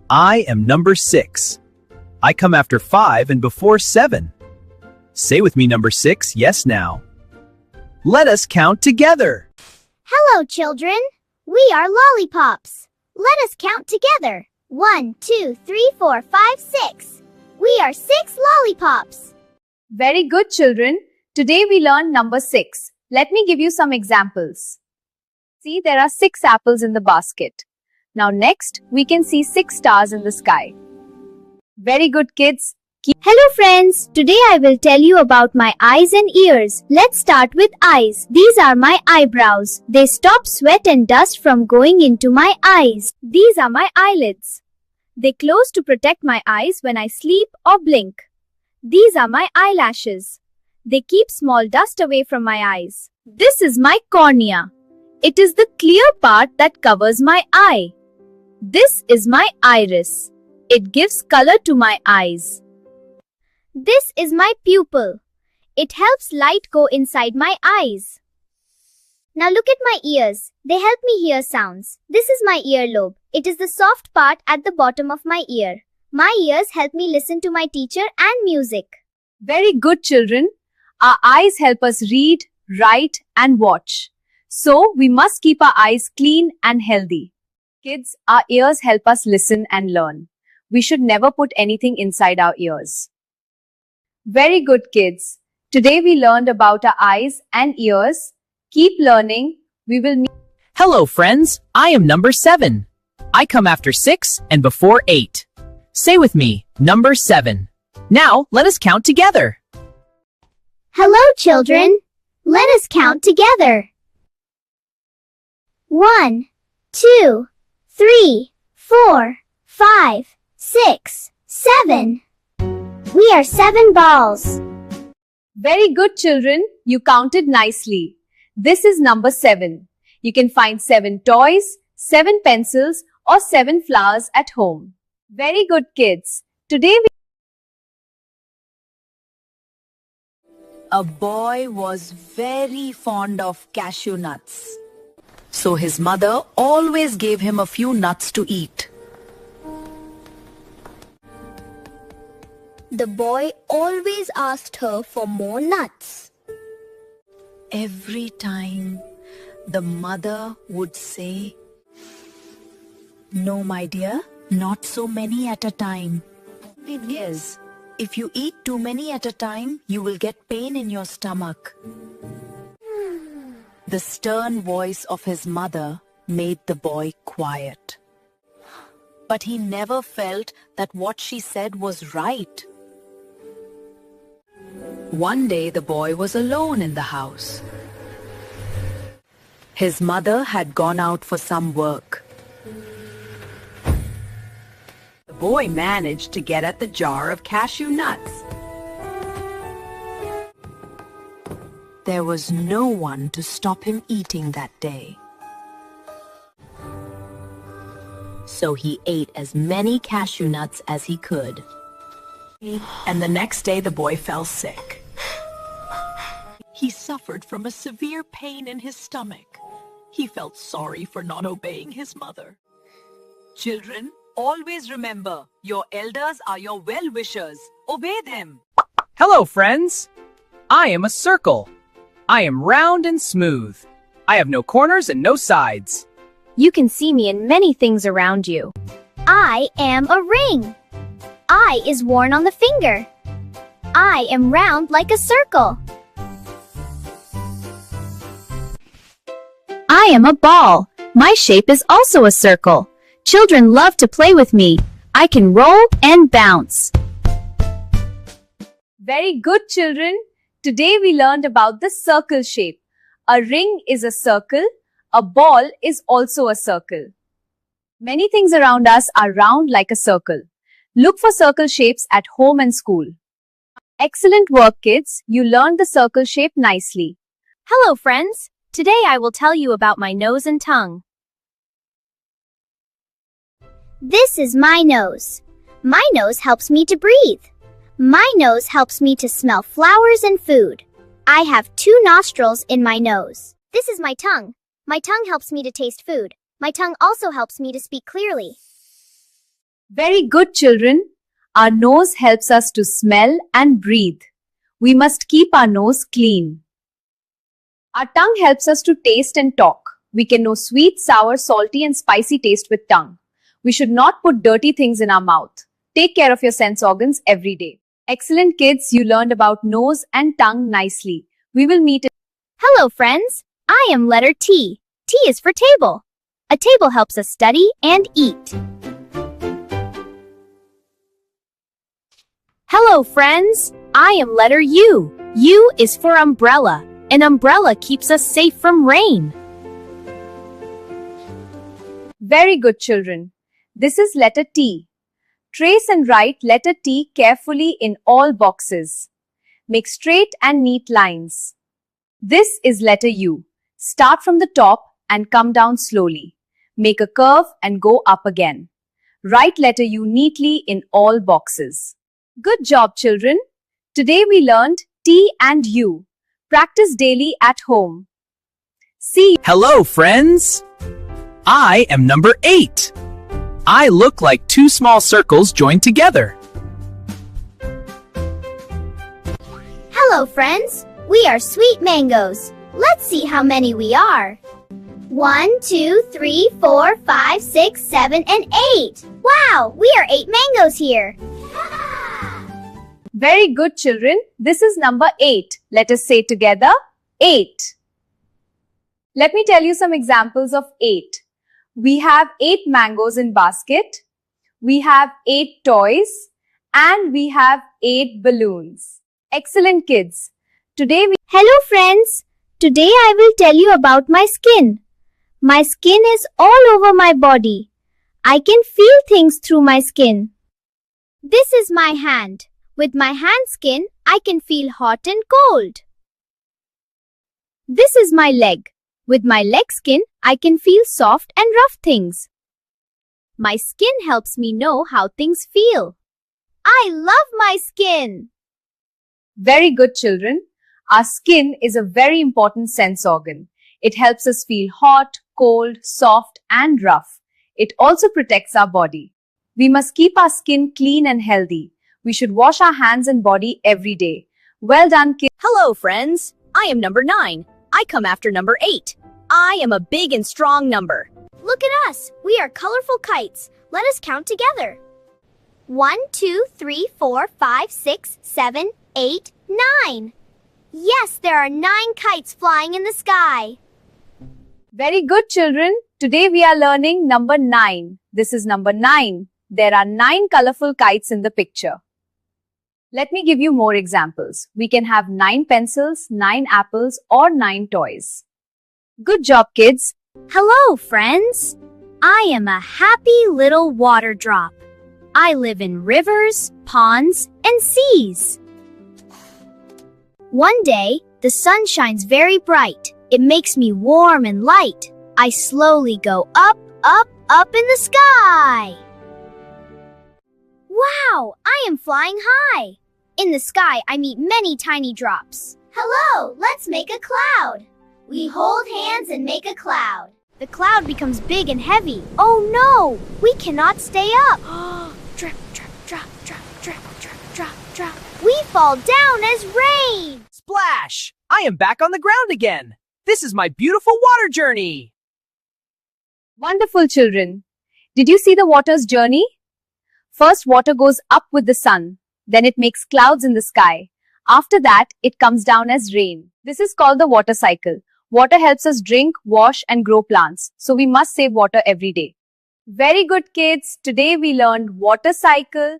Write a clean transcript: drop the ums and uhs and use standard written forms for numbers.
I am number 6. I come after 5 and before 7. Say with me number 6, yes now. Let us count together. Hello, children. We are lollipops. Let us count together. 1, 2, 3, 4, 5, 6. We are 6 lollipops. Very good, children. Today we learned number 6. Let me give you some examples. See, there are 6 apples in the basket. Now next, we can see 6 stars in the sky. Very good, kids. Hello friends, today I will tell you about my eyes and ears. Let's start with eyes. These are my eyebrows. They stop sweat and dust from going into my eyes. These are my eyelids. They close to protect my eyes when I sleep or blink. These are my eyelashes. They keep small dust away from my eyes. This is my cornea. It is the clear part that covers my eye. This is my iris. It gives color to my eyes. This is my pupil. It helps light go inside my eyes. Now look at my ears. They help me hear sounds. This is my earlobe. It is the soft part at the bottom of my ear. My ears help me listen to my teacher and music. Very good, children. Our eyes help us read, write, and watch. So, we must keep our eyes clean and healthy. Kids, our ears help us listen and learn. We should never put anything inside our ears. Very good, kids. Today we learned about our eyes and ears. Keep learning. We will meet. Hello, friends. I am number 7. I come after 6 and before 8. Say with me, number 7. Now, let us count together. Hello, children. Let us count together. 1, 2, 3, 4, 5, 6, 7. We are 7 balls. Very good, children. You counted nicely. This is number 7. You can find 7 toys, 7 pencils, or 7 flowers at home. Very good, kids. Today A boy was very fond of cashew nuts. So his mother always gave him a few nuts to eat. The boy always asked her for more nuts. Every time the mother would say, "No, my dear, not so many at a time." It is. If you eat too many at a time, you will get pain in your stomach. The stern voice of his mother made the boy quiet. But he never felt that what she said was right. One day the boy was alone in the house. His mother had gone out for some work. The boy managed to get at the jar of cashew nuts. There was no one to stop him eating that day. So he ate as many cashew nuts as he could. And the next day the boy fell sick. He suffered from a severe pain in his stomach. He felt sorry for not obeying his mother. Children, always remember, your elders are your well-wishers. Obey them. Hello, friends. I am a circle. I am round and smooth. I have no corners and no sides. you can see me in many things around you. I am a ring. I is worn on the finger. I am round like a circle. I am a ball. My shape is also a circle. Children love to play with me. I can roll and bounce. Very good, children. Today we learned about the circle shape. A ring is a circle. A ball is also a circle. Many things around us are round like a circle. Look for circle shapes at home and school. Excellent work, kids. You learned the circle shape nicely. Hello, friends. Today I will tell you about my nose and tongue. This is my nose. My nose helps me to breathe. My nose helps me to smell flowers and food. I have 2 nostrils in my nose. This is my tongue. My tongue helps me to taste food. My tongue also helps me to speak clearly. Very good, children. Our nose helps us to smell and breathe. We must keep our nose clean. Our tongue helps us to taste and talk. We can know sweet, sour, salty and spicy taste with tongue. We should not put dirty things in our mouth. Take care of your sense organs every day. Excellent, kids. You learned about nose and tongue nicely. We will meet. Hello, friends. I am letter T. T is for table. A table helps us study and eat. Hello, friends. I am letter U. U is for umbrella. An umbrella keeps us safe from rain. Very good, children. This is letter T. Trace and write letter T carefully in all boxes. Make straight and neat lines. This is letter U. Start from the top and come down slowly. Make a curve and go up again. Write letter U neatly in all boxes. Good job, children. Today we learned T and U. Practice daily at home. See you. Hello, friends. I am number 8. I look like 2 small circles joined together. Hello, friends. We are sweet mangoes. Let's see how many we are. 1, 2, 3, 4, 5, 6, 7, and 8. Wow, we are 8 mangoes here. Very good, children. This is number 8. Let us say together, 8. Let me tell you some examples of 8. We have 8 mangoes in basket. We have 8 toys. And we have 8 balloons. Excellent, kids. Hello, friends. Today I will tell you about my skin. My skin is all over my body. I can feel things through my skin. This is my hand. With my hand skin, I can feel hot and cold. This is my leg. With my leg skin, I can feel soft and rough things. My skin helps me know how things feel. I love my skin. Very good, children. Our skin is a very important sense organ. It helps us feel hot, cold, soft, and rough. It also protects our body. We must keep our skin clean and healthy. We should wash our hands and body every day. Well done, kids. Hello, friends. I am number 9. I come after number 8. I am a big and strong number. Look at us. We are colorful kites. Let us count together. 1, 2, 3, 4, 5, 6, 7, 8, 9. Yes, there are 9 kites flying in the sky. Very good, children. Today we are learning number 9. This is number 9. There are 9 colorful kites in the picture. Let me give you more examples. We can have 9 pencils, 9 apples, or 9 toys. Good job, kids. Hello, friends. I am a happy little water drop. I live in rivers, ponds, and seas. One day, the sun shines very bright. It makes me warm and light. I slowly go up, up, up in the sky. Wow, I am flying high. In the sky, I meet many tiny drops. Hello, let's make a cloud. We hold hands and make a cloud. The cloud becomes big and heavy. Oh no, we cannot stay up. Drip, drip, drop, drop, drip, drip, drop, drop. We fall down as rain. Splash! I am back on the ground again. This is my beautiful water journey. Wonderful, children. Did you see the water's journey? First, water goes up with the sun. Then it makes clouds in the sky. After that, it comes down as rain. This is called the water cycle. Water helps us drink, wash, and grow plants. So we must save water every day. Very good, kids. Today we learned water cycle.